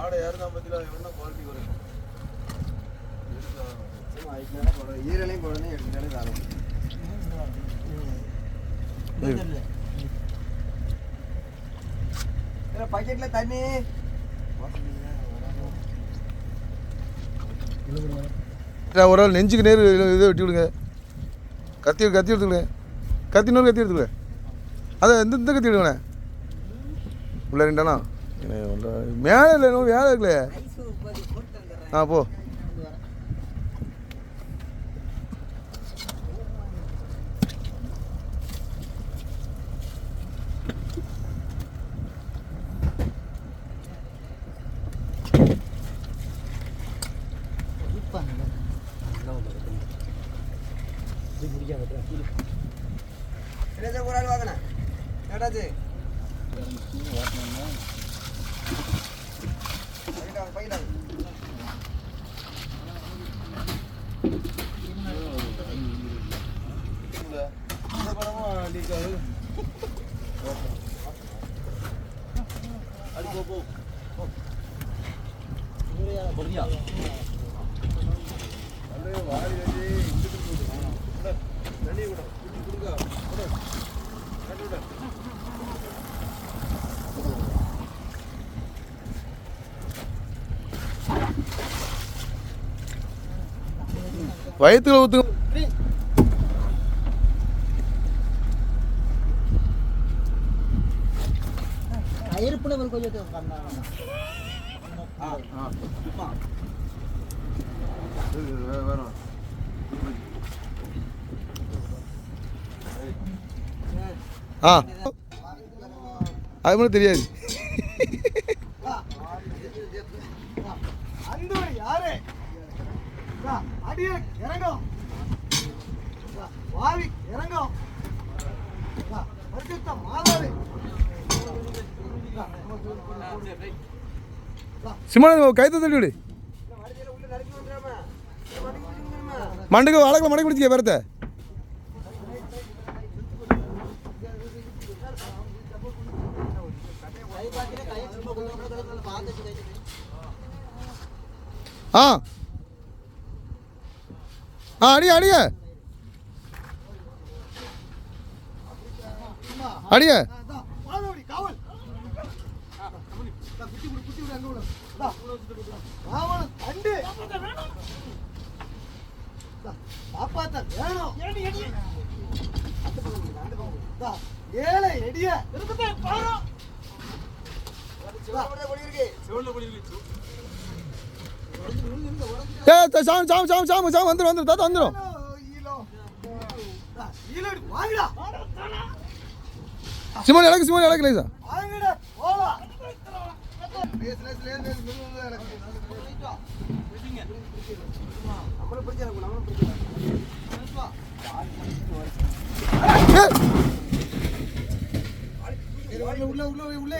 ஆடை யாரும் தான் பத்தில என்ன குவாலிட்டி வரும் ஈரலையும் போடணும் எடுத்தாலே தாரும் பாக்கெட்ல தண்ணி ஒரு ஆள் நெஞ்சுக்கு நேர் இதை வெட்டி விடுங்க. கத்தி எடுத்துக்கங்க. கத்தி எடுத்துக்கல. அதை இந்த கத்தி விடுங்கண்ணே. உள்ள ரெண்டாண்ணா மேலே இல்லை இன்னும் வேலை இருக்குல்ல. ஆ போ. ஒரு ஆள் வாங்கினேன் ஏடாச்சு பையில அடி போ வாரி வச்சு தண்ணி கூட கொடுங்க வயிற்றுல ஊற்று. ஆ அது மட்டும் தெரியாது. சிம்மான கைத்த தள்ளி விடு. மண்டுக்கு வழக்கில் மடக்கி பிடிச்சிக்க பேரத்த. ஆ ஆ அடிய அடிய அடிய வந்துடும் தாத்தா வந்துடும். சிமோன் இலக்கு லைசா உள்ள